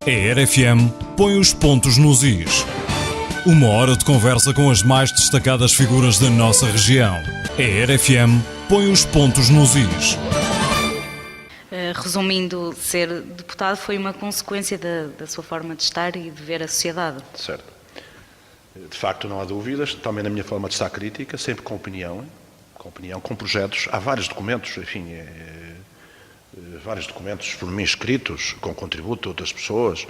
A RFM põe os pontos nos is. Uma hora de conversa com as mais destacadas figuras da nossa região. A RFM põe os pontos nos is. Resumindo, ser deputado foi uma consequência da sua forma de estar e de ver a sociedade. Certo. De facto, não há dúvidas. Também na minha forma de estar crítica, sempre com opinião, com projetos. Há vários documentos, enfim, vários documentos por mim escritos, com contributo de outras pessoas.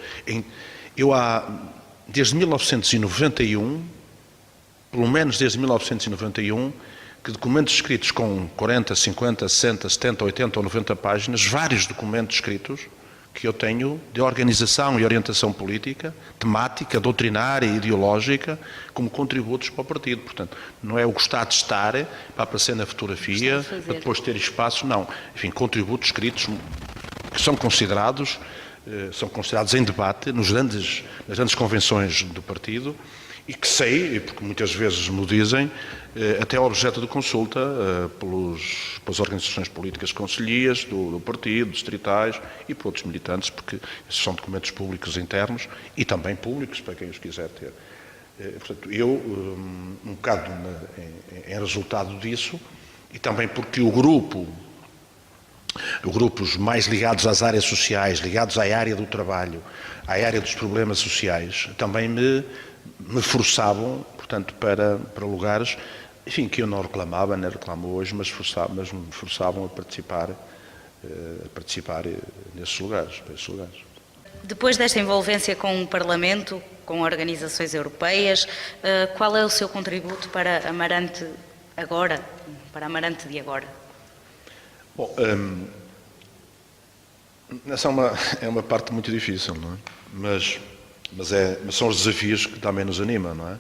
Desde 1991, pelo menos desde 1991, que documentos escritos com 40, 50, 60, 70, 80 ou 90 páginas, vários documentos escritos que eu tenho de organização e orientação política, temática, doutrinária e ideológica, como contributos para o partido. Portanto, não é o gostar de estar para aparecer na fotografia, para depois ter espaço, não. Enfim, contributos escritos que são considerados em debate nas grandes convenções do partido, e que sei, porque muitas vezes me dizem, até objeto de consulta pelas organizações políticas conselhias do partido, distritais e por outros militantes, porque esses são documentos públicos internos e também públicos para quem os quiser ter. Portanto, um bocado em resultado disso, e também porque grupos mais ligados às áreas sociais, ligados à área do trabalho, à área dos problemas sociais, também me forçavam, portanto, para lugares, enfim, que eu não reclamava, nem reclamo hoje, mas me forçavam a participar nesses lugares, para esses lugares. Depois desta envolvência com o Parlamento, com organizações europeias, qual é o seu contributo para Amarante agora, para Amarante de agora? Bom, essa é uma parte muito difícil, não é? Mas são os desafios que também nos animam, não é?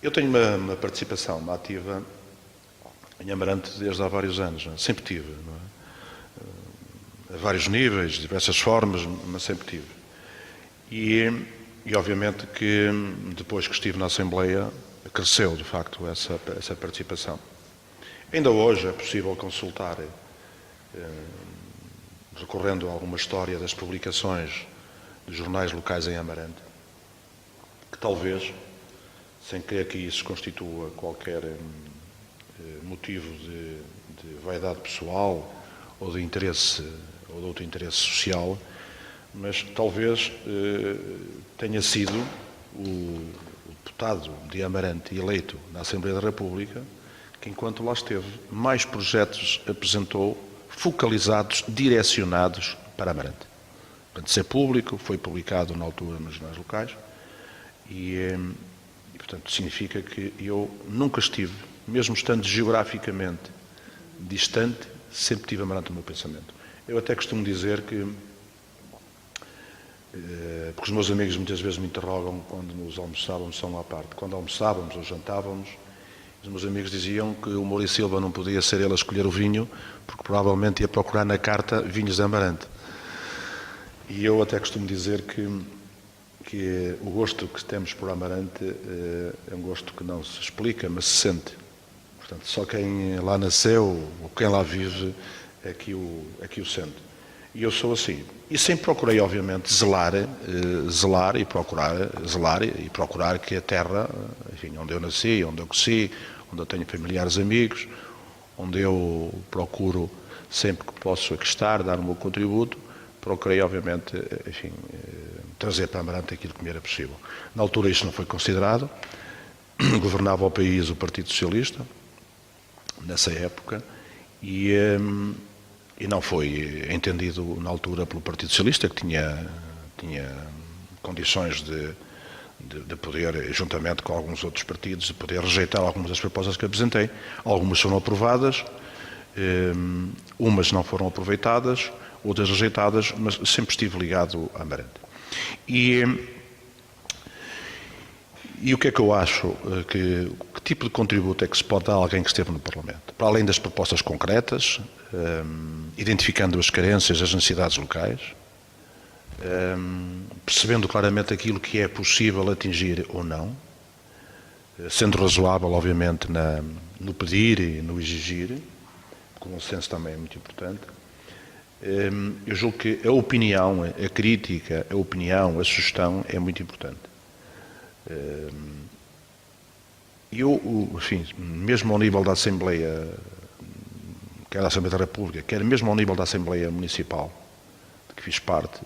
Eu tenho uma participação, uma ativa em Amarante desde há vários anos, não é? Sempre tive, não é? A vários níveis, diversas formas, mas sempre tive. E obviamente que depois que estive na Assembleia, cresceu de facto essa participação. Ainda hoje é possível consultar, recorrendo a alguma história das publicações dos jornais locais em Amarante, que talvez, sem querer que isso constitua qualquer motivo de vaidade pessoal ou de interesse ou de outro interesse social, mas talvez tenha sido o deputado de Amarante eleito na Assembleia da República que, enquanto lá esteve, mais projetos apresentou, focalizados, direcionados para Amarante. Portanto, ser público, foi publicado na altura nos jornais locais e, portanto, significa que eu nunca estive, mesmo estando geograficamente distante, sempre tive Amarante no meu pensamento. Eu até costumo dizer que, porque os meus amigos muitas vezes me interrogam quando nos almoçávamos, são à parte, quando almoçávamos ou jantávamos, os meus amigos diziam que o Moura e Silva não podia ser ele a escolher o vinho, porque provavelmente ia procurar na carta vinhos de Amarante. E eu até costumo dizer que o gosto que temos por Amarante é um gosto que não se explica, mas se sente. Portanto, só quem lá nasceu ou quem lá vive é que o sente. E eu sou assim. E sempre procurei, obviamente, zelar e procurar que a terra, enfim, onde eu nasci, onde eu cresci, onde eu tenho familiares amigos, onde eu procuro, sempre que posso aqui estar, dar o meu contributo, procurei, obviamente, enfim, trazer para Amarante aquilo que me era possível. Na altura isso não foi considerado, governava o país o Partido Socialista, nessa época, e não foi entendido na altura pelo Partido Socialista, que tinha condições de poder, juntamente com alguns outros partidos, de poder rejeitar algumas das propostas que apresentei. Algumas foram aprovadas, umas não foram aproveitadas, outras rejeitadas, mas sempre estive ligado a Amarante. E o que é que eu acho? Que tipo de contributo é que se pode dar a alguém que esteve no Parlamento? Para além das propostas concretas, identificando as carências, as necessidades locais, percebendo claramente aquilo que é possível atingir ou não, sendo razoável, obviamente, no pedir e no exigir, com o senso também é muito importante, Eu julgo que a opinião, a crítica, a opinião, a sugestão é muito importante. Enfim, mesmo ao nível da Assembleia, quer da Assembleia da República, quer mesmo ao nível da Assembleia Municipal, de que fiz parte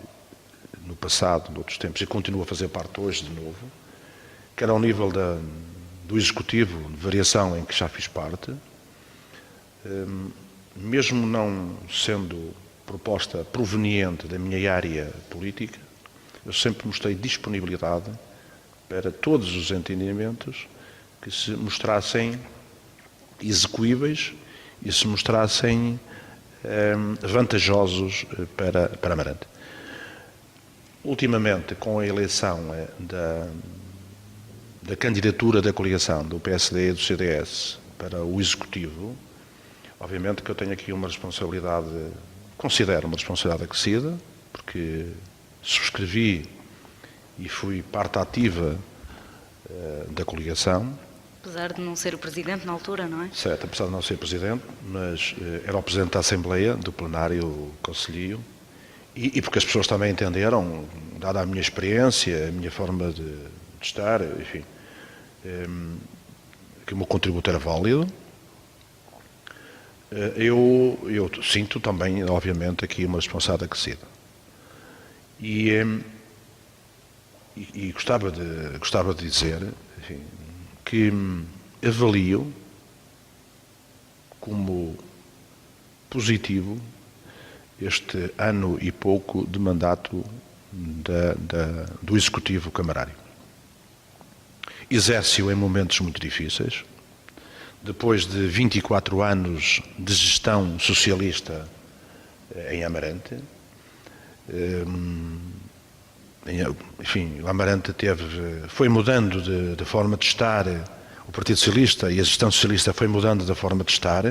no passado, noutros tempos, e continuo a fazer parte hoje de novo, quer ao nível do Executivo, de variação em que já fiz parte, mesmo não sendo proposta proveniente da minha área política, eu sempre mostrei disponibilidade para todos os entendimentos que se mostrassem execuíveis e se mostrassem vantajosos para Amarante. Ultimamente, com a eleição da candidatura da coligação do PSD e do CDS para o Executivo, obviamente que eu tenho aqui uma responsabilidade, considero uma responsabilidade acrescida, porque subscrevi e fui parte ativa da coligação. Apesar de não ser o Presidente na altura, não é? Certo, apesar de não ser Presidente, mas era o Presidente da Assembleia, do Plenário Conselhio, e porque as pessoas também entenderam, dada a minha experiência, a minha forma de estar, enfim, que o meu contributo era válido. Eu sinto também, obviamente, aqui uma responsabilidade acrescida. E gostava de dizer, enfim, que avalio como positivo este ano e pouco de mandato do Executivo Camarário. Exerce-o em momentos muito difíceis. Depois de 24 anos de gestão socialista em Amarante, enfim, o Amarante foi mudando de forma de estar, o Partido Socialista e a gestão socialista foi mudando da forma de estar,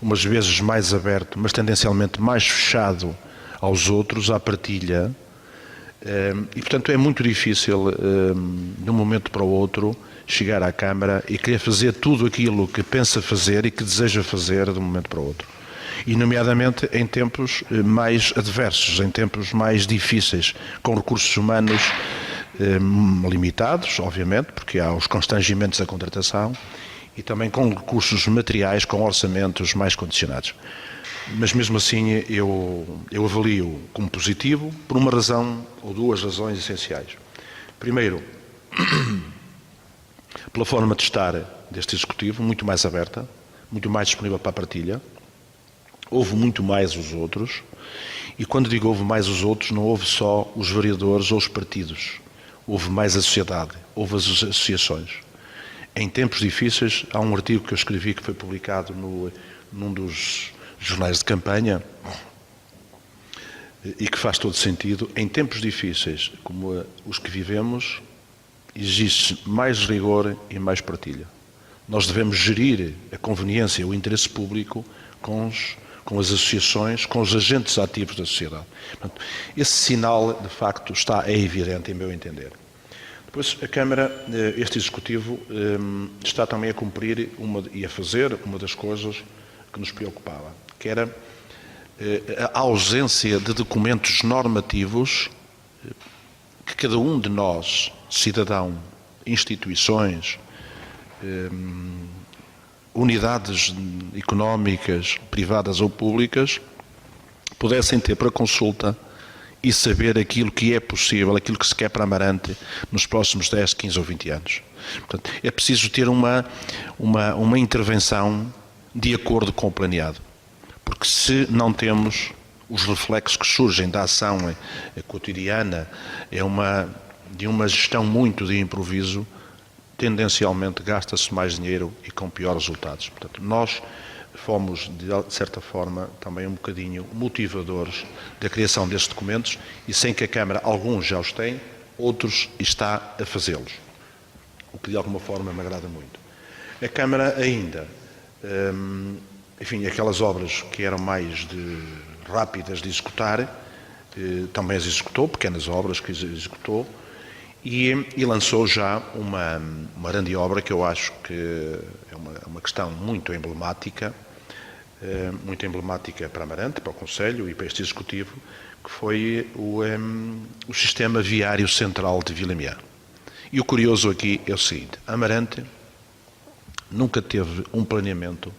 umas vezes mais aberto, mas tendencialmente mais fechado aos outros, à partilha, e portanto é muito difícil, de um momento para o outro, chegar à Câmara e querer fazer tudo aquilo que pensa fazer e que deseja fazer de um momento para o outro. E, nomeadamente, em tempos mais adversos, em tempos mais difíceis, com recursos humanos limitados, obviamente, porque há os constrangimentos da contratação, e também com recursos materiais, com orçamentos mais condicionados. Mas, mesmo assim, eu avalio como positivo por uma razão ou duas razões essenciais. Primeiro, pela forma de estar deste Executivo, muito mais aberta, muito mais disponível para a partilha. Houve muito mais os outros, e quando digo houve mais os outros, não houve só os vereadores ou os partidos. Houve mais a sociedade, houve as associações. Em tempos difíceis, há um artigo que eu escrevi que foi publicado num dos jornais de campanha e que faz todo sentido. Em tempos difíceis como os que vivemos, existe mais rigor e mais partilha. Nós devemos gerir a conveniência, o interesse público com as associações, com os agentes ativos da sociedade. Portanto, esse sinal, de facto, é evidente, em meu entender. Depois, a Câmara, este Executivo, está também a cumprir e a fazer uma das coisas que nos preocupava, que era a ausência de documentos normativos que cada um de nós, cidadão, instituições, unidades económicas, privadas ou públicas, pudessem ter para consulta e saber aquilo que é possível, aquilo que se quer para Amarante nos próximos 10, 15 ou 20 anos. Portanto, é preciso ter uma intervenção de acordo com o planeado. Porque se não temos os reflexos que surgem da ação cotidiana, de uma gestão muito de improviso, tendencialmente gasta-se mais dinheiro e com piores resultados. Portanto, nós fomos, de certa forma, também um bocadinho motivadores da criação destes documentos e sem que a Câmara, alguns já os tem, outros está a fazê-los. O que de alguma forma me agrada muito. A Câmara ainda, enfim, aquelas obras que eram mais rápidas de executar, também as executou, pequenas obras que executou, e lançou já uma grande obra que eu acho que é uma questão muito emblemática, muito emblemática para Amarante, para o Conselho e para este Executivo, que foi o sistema viário central de Vilamián. E o curioso aqui é o seguinte: Amarante nunca teve um planeamento,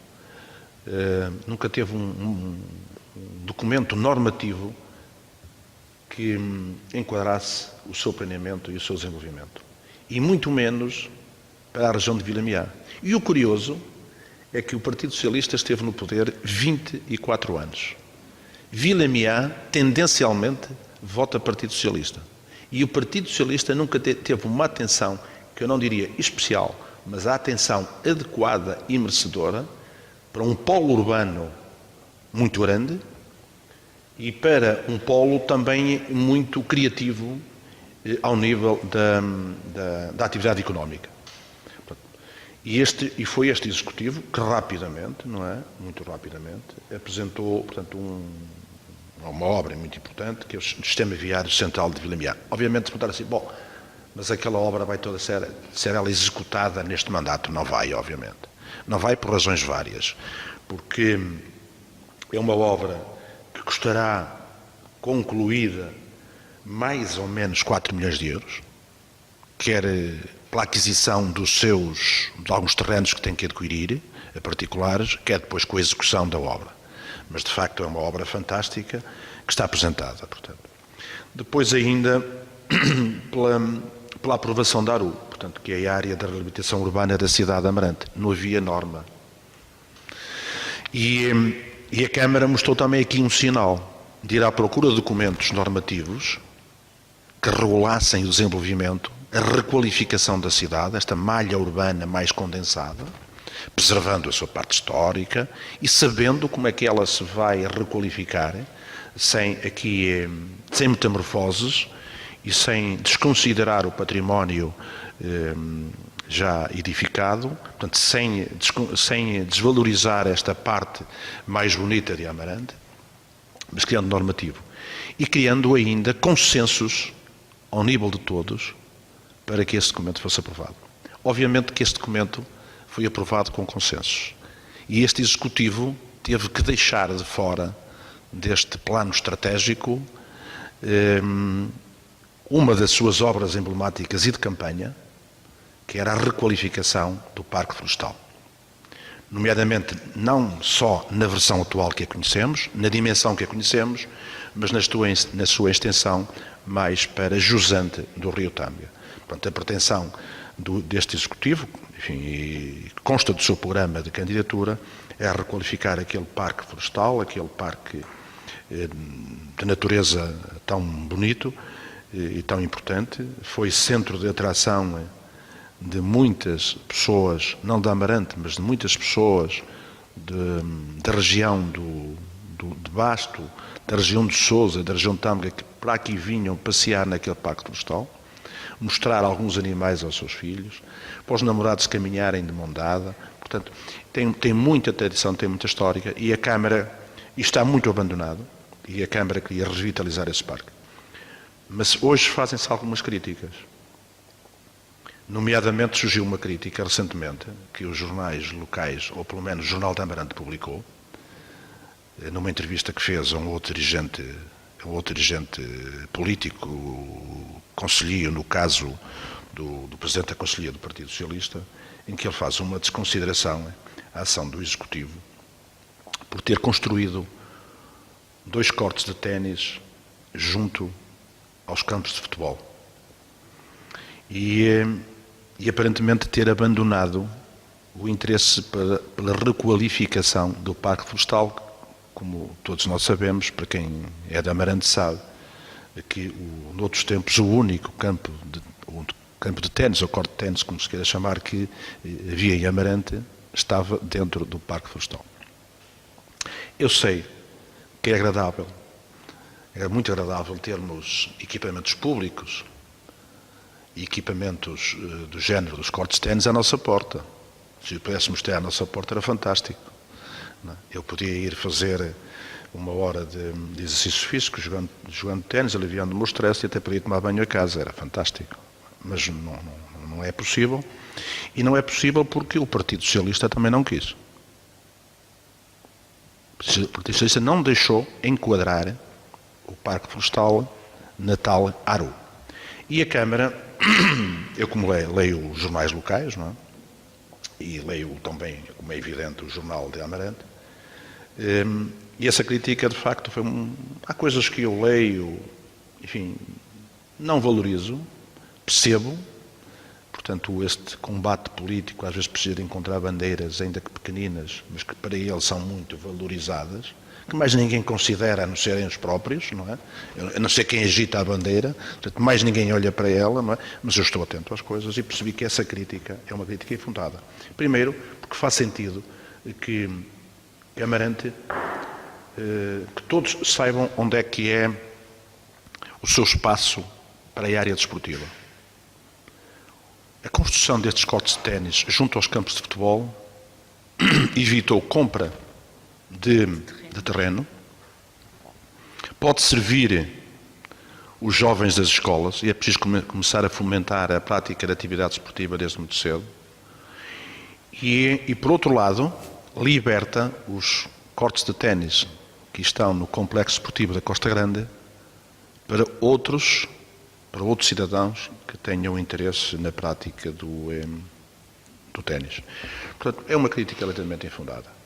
nunca teve um documento normativo que enquadrasse o seu planeamento e o seu desenvolvimento. E muito menos para a região de Vilamián. E o curioso é que o Partido Socialista esteve no poder 24 anos. Vilamián, tendencialmente, vota Partido Socialista. E o Partido Socialista nunca teve uma atenção, que eu não diria especial, mas a atenção adequada e merecedora para um polo urbano muito grande e para um polo também muito criativo ao nível da atividade económica. E foi este Executivo que rapidamente, não é? Muito rapidamente, apresentou, portanto, uma obra muito importante, que é o Sistema Viário Central de Vilamián. Obviamente, se perguntar assim, bom, mas aquela obra vai toda ser ela executada neste mandato? Não vai, obviamente. Não vai por razões várias. Porque é uma obra que custará, concluída, mais ou menos 4 milhões de euros, quer pela aquisição de alguns terrenos que tem que adquirir, a particulares, quer depois com a execução da obra. Mas, de facto, é uma obra fantástica que está apresentada, portanto. Depois ainda, pela aprovação da ARU, portanto, que é a área da reabilitação urbana da cidade de Amarante. Não havia norma. E a Câmara mostrou também aqui um sinal de ir à procura de documentos normativos que regulassem o desenvolvimento, a requalificação da cidade, esta malha urbana mais condensada, preservando a sua parte histórica e sabendo como é que ela se vai requalificar sem metamorfoses e sem desconsiderar o património já edificado, portanto, sem desvalorizar esta parte mais bonita de Amarante, mas criando normativo. E criando ainda consensos ao nível de todos para que esse documento fosse aprovado. Obviamente que este documento foi aprovado com consensos. E este Executivo teve que deixar de fora deste plano estratégico uma das suas obras emblemáticas e de campanha, que era a requalificação do Parque Florestal. Nomeadamente, não só na versão atual que a conhecemos, na dimensão que a conhecemos, mas na sua extensão mais para jusante do Rio Tâmega. Portanto, a pretensão deste Executivo, enfim, e consta do seu programa de candidatura, é requalificar aquele Parque Florestal, aquele parque de natureza tão bonito e tão importante. Foi centro de atração de muitas pessoas, não de Amarante, mas de muitas pessoas da região de Basto, da região de Sousa, da região de Tâmega, que para aqui vinham passear naquele Parque Florestal, mostrar alguns animais aos seus filhos, para os namorados caminharem de mão dada. Portanto, tem muita tradição, tem muita história, e a Câmara, e está muito abandonado, e a Câmara queria revitalizar esse parque. Mas hoje fazem-se algumas críticas. Nomeadamente surgiu uma crítica recentemente, que os jornais locais, ou pelo menos o Jornal de Amarante publicou, numa entrevista que fez a um outro dirigente político, conselheiro, no caso do Presidente da Conselhia do Partido Socialista, em que ele faz uma desconsideração à ação do Executivo por ter construído 2 cortes de ténis junto aos campos de futebol. E aparentemente ter abandonado o interesse pela requalificação do Parque Florestal, como todos nós sabemos, para quem é de Amarante sabe, que noutros tempos o único campo de ténis, ou corte de ténis, como se queira chamar, que havia em Amarante, estava dentro do Parque Florestal. Eu sei que é agradável, é muito agradável termos equipamentos públicos e equipamentos do género dos cortes de ténis à nossa porta. Se o pudéssemos ter à nossa porta era fantástico. Eu podia ir fazer 1 hora de exercícios físicos jogando ténis, aliviando o meu stress, e até podia tomar banho a casa, era fantástico. Mas não é possível, e não é possível porque o Partido Socialista também não quis. O Partido Socialista não deixou enquadrar o Parque Florestal na tal ARU. E a Câmara, eu como leio os jornais locais, não é? E leio também, como é evidente, o jornal de Amarante, e essa crítica, de facto, há coisas que eu leio, enfim, não valorizo, percebo, portanto, este combate político às vezes precisa de encontrar bandeiras, ainda que pequeninas, mas que para ele são muito valorizadas, que mais ninguém considera a não serem os próprios, não é? A não ser quem agita a bandeira, portanto, mais ninguém olha para ela, não é? Mas eu estou atento às coisas e percebi que essa crítica é uma crítica infundada. Primeiro, porque faz sentido que Amarante, que todos saibam onde é que é o seu espaço para a área desportiva. A construção destes cortes de ténis junto aos campos de futebol evitou compra de terreno, pode servir os jovens das escolas, e é preciso começar a fomentar a prática da atividade esportiva desde muito cedo, e por outro lado, liberta os cortes de ténis que estão no complexo esportivo da Costa Grande para outros cidadãos que tenham interesse na prática do ténis. Portanto, é uma crítica legitimamente infundada.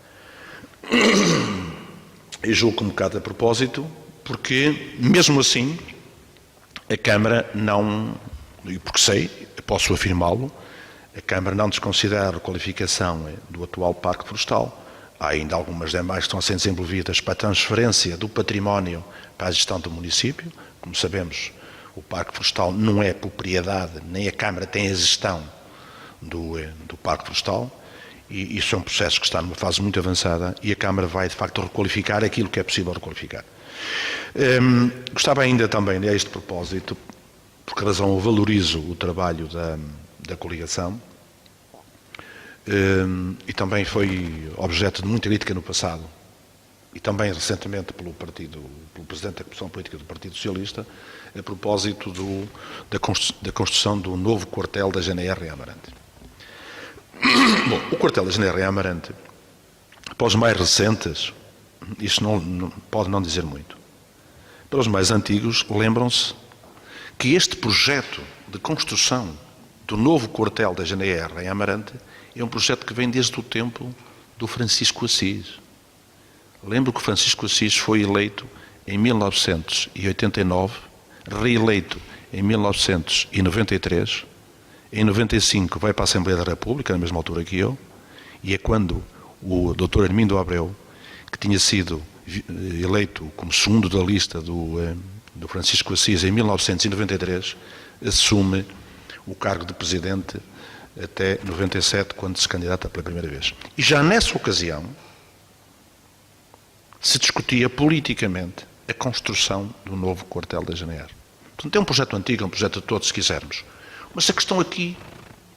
E julgo um bocado a propósito, porque, mesmo assim, a Câmara não, e porque sei, posso afirmá-lo, a Câmara não desconsidera a requalificação do atual Parque Florestal. Há ainda algumas demais que estão a ser desenvolvidas para a transferência do património para a gestão do município. Como sabemos, o Parque Florestal não é propriedade, nem a Câmara tem a gestão do Parque Florestal, e isso é um processo que está numa fase muito avançada e a Câmara vai, de facto, requalificar aquilo que é possível requalificar. Gostava ainda também, a este propósito, por que razão eu valorizo o trabalho da coligação, e também foi objeto de muita crítica no passado, e também recentemente pelo Presidente da Comissão Política do Partido Socialista, a propósito da construção do novo quartel da GNR em Amarante. Bom, o quartel da GNR em Amarante, para os mais recentes, isso não pode não dizer muito. Para os mais antigos, lembram-se que este projeto de construção do novo quartel da GNR em Amarante é um projeto que vem desde o tempo do Francisco Assis. Lembro que Francisco Assis foi eleito em 1989, reeleito em 1993, em 95 vai para a Assembleia da República, na mesma altura que eu, e é quando o Dr. Armindo Abreu, que tinha sido eleito como segundo da lista do Francisco Assis em 1993, assume o cargo de Presidente até 97, quando se candidata pela primeira vez. E já nessa ocasião se discutia politicamente a construção do novo quartel da GNR. Portanto, é um projeto antigo, é um projeto de todos, se quisermos. Mas a questão aqui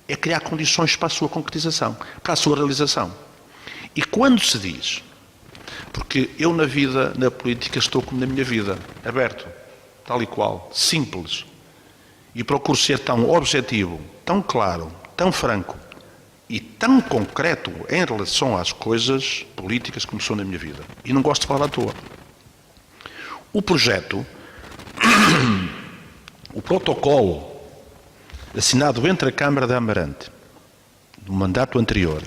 é criar condições para a sua concretização, para a sua realização. E quando se diz, porque eu na vida, na política, estou como na minha vida, aberto, tal e qual, simples, e procuro ser tão objetivo, tão claro, tão franco e tão concreto em relação às coisas políticas que começou na minha vida. E não gosto de falar à toa. O projeto, o protocolo assinado entre a Câmara de Amarante, do mandato anterior,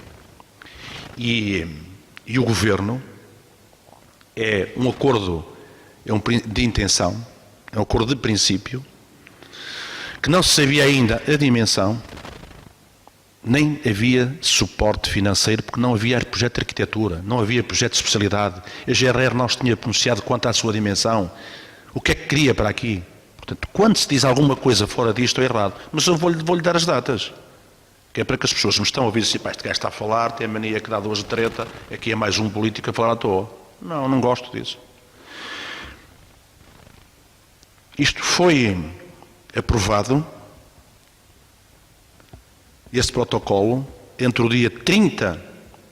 e o Governo, é um acordo de intenção, é um acordo de princípio, que não se sabia ainda a dimensão, nem havia suporte financeiro, porque não havia projeto de arquitetura, não havia projeto de especialidade, a GRR não se tinha pronunciado quanto à sua dimensão, o que é que queria para aqui. Portanto, quando se diz alguma coisa fora disto é errado, mas eu vou-lhe dar as datas, que é para que as pessoas me estão a ouvir assim, pá, este gajo está a falar, tem a mania que dá duas de treta, aqui é mais um político a falar à toa. Não gosto disso. Isto foi aprovado, este protocolo, entre o dia 30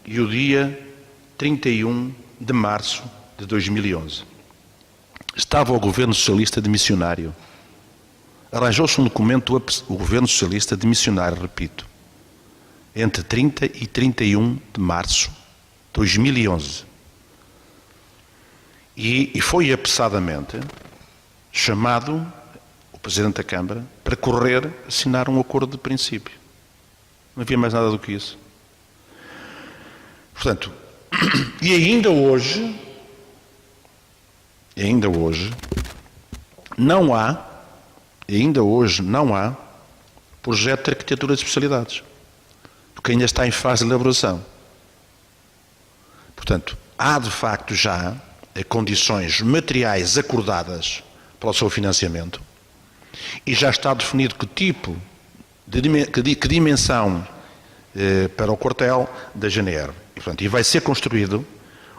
e o dia 31 de março de 2011. Estava o Governo Socialista de missionário. Arranjou-se um documento, o Governo Socialista de missionário, repito, entre 30 e 31 de março de 2011. E foi apressadamente chamado o Presidente da Câmara para correr assinar um acordo de princípio. Não havia mais nada do que isso. Portanto, e ainda hoje, não há projeto de arquitetura de especialidades, porque ainda está em fase de elaboração. Portanto, há de facto já condições materiais acordadas para o seu financiamento e já está definido que tipo, que dimensão para o quartel da GNR. E, portanto, e vai ser construído.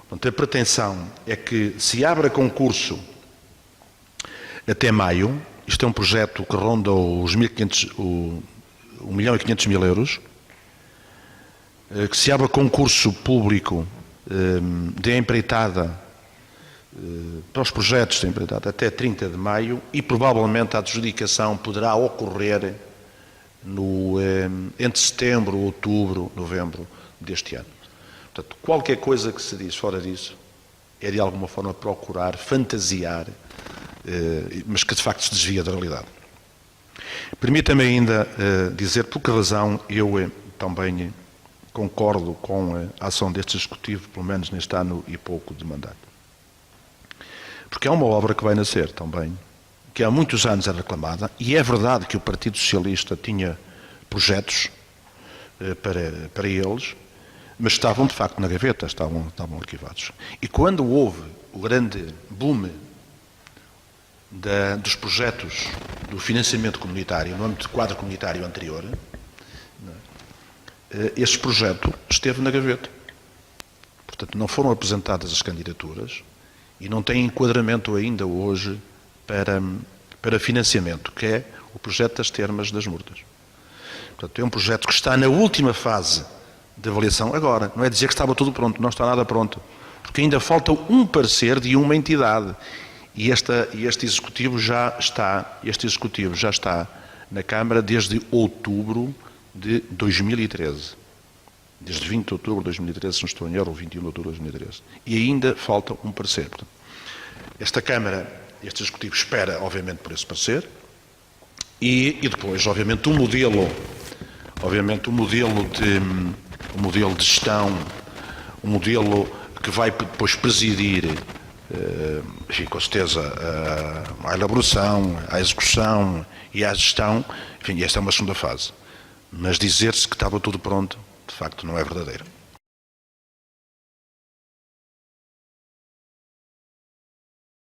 Portanto, a pretensão é que se abra concurso até maio. Isto é um projeto que ronda os 1.500.000 euros, que se abra concurso público de empreitada para os projetos de empreitada até 30 de maio e provavelmente a adjudicação poderá ocorrer entre setembro, outubro, novembro deste ano. Portanto, qualquer coisa que se diz fora disso é de alguma forma procurar fantasiar, mas que de facto se desvia da realidade. Permita-me ainda dizer por que razão eu também concordo com a ação deste Executivo, pelo menos neste ano e pouco de mandato. Porque é uma obra que vai nascer também, que há muitos anos é reclamada, e é verdade que o Partido Socialista tinha projetos para eles, mas estavam de facto na gaveta, estavam arquivados. E quando houve o grande boom dos projetos do financiamento comunitário, no âmbito do quadro comunitário anterior, esse projeto esteve na gaveta. Portanto, não foram apresentadas as candidaturas e não tem enquadramento ainda hoje para financiamento, que é o projeto das termas das Murtas. Portanto, é um projeto que está na última fase de avaliação agora. Não é dizer que estava tudo pronto, não está nada pronto, porque ainda falta um parecer de uma entidade. E este Executivo já está na Câmara desde outubro de 2013. Desde 20 de outubro de 2013, se não estou em erro, ou 21 de outubro de 2013. E ainda falta um parecer. Portanto, esta Câmara, este Executivo espera, obviamente, por esse parecer. E depois, obviamente, o modelo de gestão, o modelo que vai depois presidir, enfim, com certeza, à elaboração, à execução e à gestão, enfim, esta é uma segunda fase. Mas dizer-se que estava tudo pronto, de facto, não é verdadeiro.